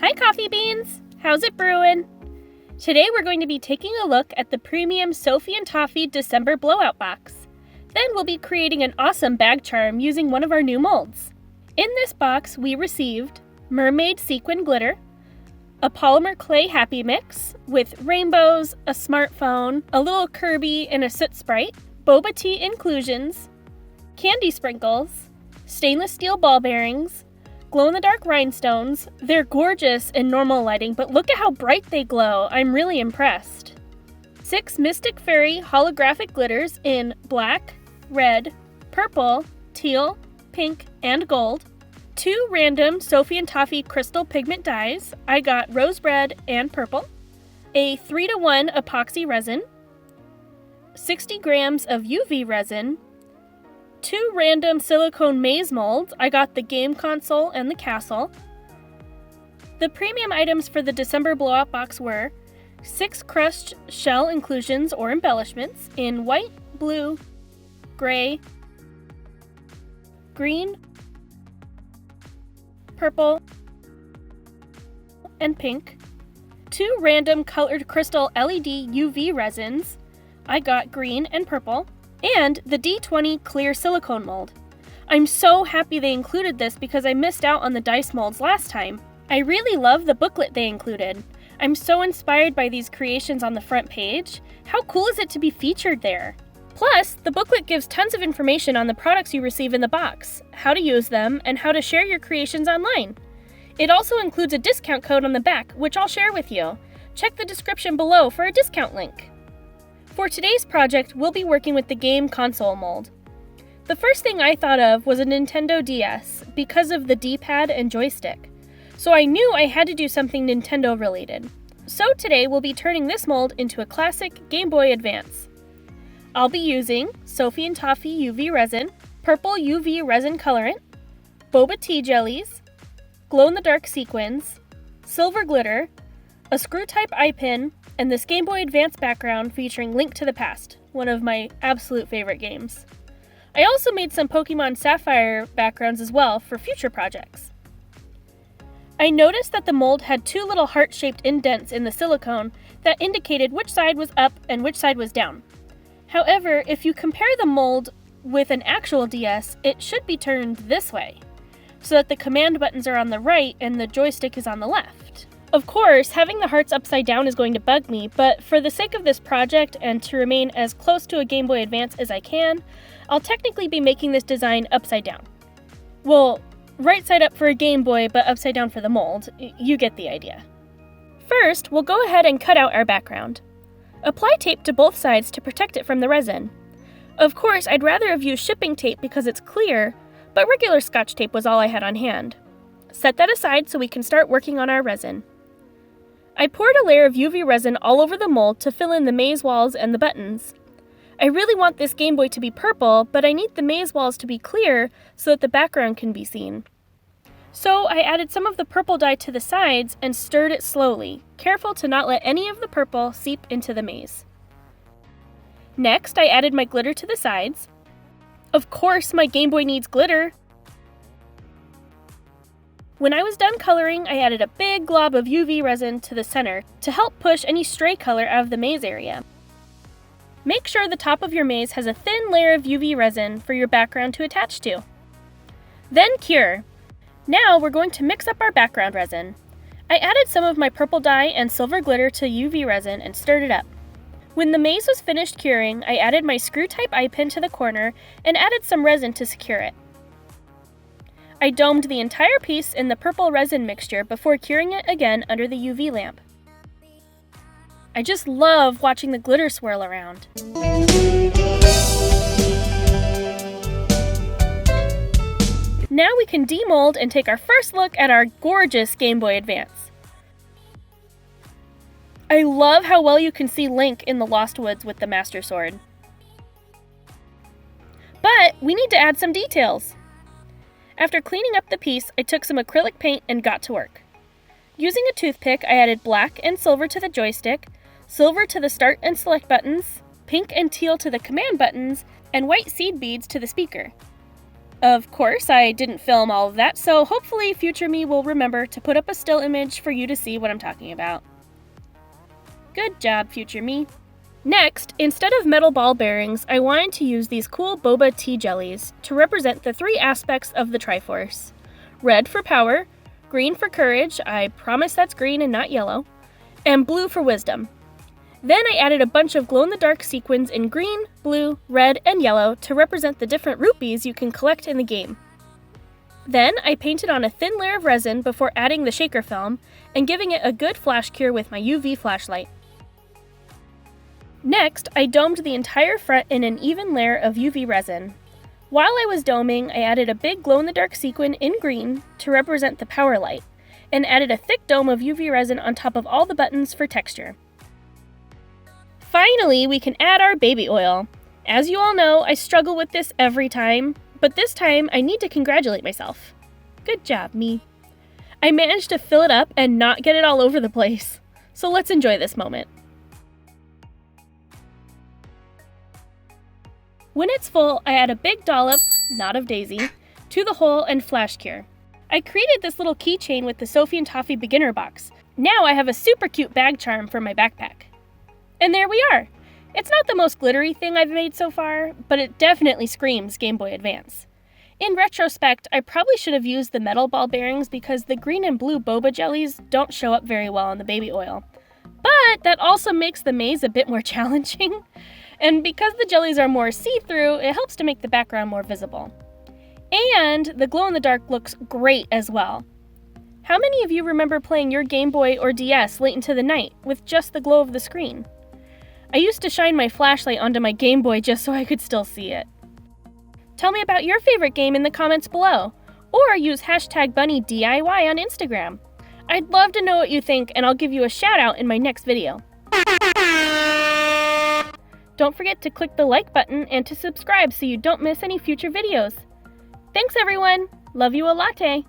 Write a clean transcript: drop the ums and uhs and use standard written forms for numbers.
Hi coffee beans! How's it brewing? Today we're going to be taking a look at the premium Sophie and Toffee December Blowout box. Then we'll be creating an awesome bag charm using one of our new molds. In this box we received mermaid sequin glitter, a polymer clay happy mix with rainbows, a smartphone, a little Kirby and a soot sprite, boba tea inclusions, candy sprinkles, stainless steel ball bearings, glow-in-the-dark rhinestones. They're gorgeous in normal lighting, but look at how bright they glow. I'm really impressed. 6 Mystic Fairy holographic glitters in black, red, purple, teal, pink, and gold. 2 random Sophie and Toffee crystal pigment dyes. I got rose red and purple. A 3:1 epoxy resin. 60 grams of UV resin. 2 random silicone maze molds. I got the game console and the castle. The premium items for the December Blowout box were 6 crushed shell inclusions or embellishments in white, blue, gray, green, purple, and pink. 2 random colored crystal LED UV resins. I got green and purple. And the D20 clear silicone mold. I'm so happy they included this because I missed out on the dice molds last time. I really love the booklet they included. I'm so inspired by these creations on the front page. How cool is it to be featured there? Plus, the booklet gives tons of information on the products you receive in the box, how to use them, and how to share your creations online. It also includes a discount code on the back, which I'll share with you. Check the description below for a discount link. For today's project, we'll be working with the game console mold. The first thing I thought of was a Nintendo DS because of the D-pad and joystick. So I knew I had to do something Nintendo related. So today we'll be turning this mold into a classic Game Boy Advance. I'll be using Sophie and Toffee UV resin, purple UV resin colorant, boba tea jellies, glow-in-the-dark sequins, silver glitter, a screw-type eye pin, and this Game Boy Advance background featuring Link to the Past, one of my absolute favorite games. I also made some Pokemon Sapphire backgrounds as well for future projects. I noticed that the mold had 2 little heart-shaped indents in the silicone that indicated which side was up and which side was down. However, if you compare the mold with an actual DS, it should be turned this way, so that the command buttons are on the right and the joystick is on the left. Of course, having the hearts upside down is going to bug me, but for the sake of this project and to remain as close to a Game Boy Advance as I can, I'll technically be making this design upside down. Well, right side up for a Game Boy, but upside down for the mold. You get the idea. First, we'll go ahead and cut out our background. Apply tape to both sides to protect it from the resin. Of course, I'd rather have used shipping tape because it's clear, but regular Scotch tape was all I had on hand. Set that aside so we can start working on our resin. I poured a layer of UV resin all over the mold to fill in the maze walls and the buttons. I really want this Game Boy to be purple, but I need the maze walls to be clear so that the background can be seen. So I added some of the purple dye to the sides and stirred it slowly, careful to not let any of the purple seep into the maze. Next, I added my glitter to the sides. Of course, my Game Boy needs glitter. When I was done coloring, I added a big glob of UV resin to the center to help push any stray color out of the maze area. Make sure the top of your maze has a thin layer of UV resin for your background to attach to. Then cure. Now we're going to mix up our background resin. I added some of my purple dye and silver glitter to UV resin and stirred it up. When the maze was finished curing, I added my screw-type eye pin to the corner and added some resin to secure it. I domed the entire piece in the purple resin mixture before curing it again under the UV lamp. I just love watching the glitter swirl around. Now we can demold and take our first look at our gorgeous Game Boy Advance. I love how well you can see Link in the Lost Woods with the Master Sword. But we need to add some details. After cleaning up the piece, I took some acrylic paint and got to work. Using a toothpick, I added black and silver to the joystick, silver to the start and select buttons, pink and teal to the command buttons, and white seed beads to the speaker. Of course, I didn't film all of that, so hopefully future me will remember to put up a still image for you to see what I'm talking about. Good job, future me. Next, instead of metal ball bearings, I wanted to use these cool boba tea jellies to represent the 3 aspects of the Triforce. Red for power, green for courage, I promise that's green and not yellow, and blue for wisdom. Then I added a bunch of glow-in-the-dark sequins in green, blue, red, and yellow to represent the different rupees you can collect in the game. Then I painted on a thin layer of resin before adding the shaker film and giving it a good flash cure with my UV flashlight. Next, I domed the entire front in an even layer of UV resin. While I was doming, I added a big glow-in-the-dark sequin in green to represent the power light, and added a thick dome of UV resin on top of all the buttons for texture. Finally, we can add our baby oil. As you all know, I struggle with this every time, but this time I need to congratulate myself. Good job, me. I managed to fill it up and not get it all over the place. So let's enjoy this moment. When it's full, I add a big dollop, not of Daisy, to the hole and flash cure. I created this little keychain with the Sophie and Toffee beginner box. Now I have a super cute bag charm for my backpack. And there we are! It's not the most glittery thing I've made so far, but it definitely screams Game Boy Advance. In retrospect, I probably should have used the metal ball bearings because the green and blue boba jellies don't show up very well in the baby oil. But that also makes the maze a bit more challenging. And because the jellies are more see-through, it helps to make the background more visible. And the glow-in-the-dark looks great as well. How many of you remember playing your Game Boy or DS late into the night with just the glow of the screen? I used to shine my flashlight onto my Game Boy just so I could still see it. Tell me about your favorite game in the comments below, or use hashtag BunnieDIY on Instagram. I'd love to know what you think, and I'll give you a shout out in my next video. Don't forget to click the like button and to subscribe so you don't miss any future videos. Thanks everyone! Love you a latte!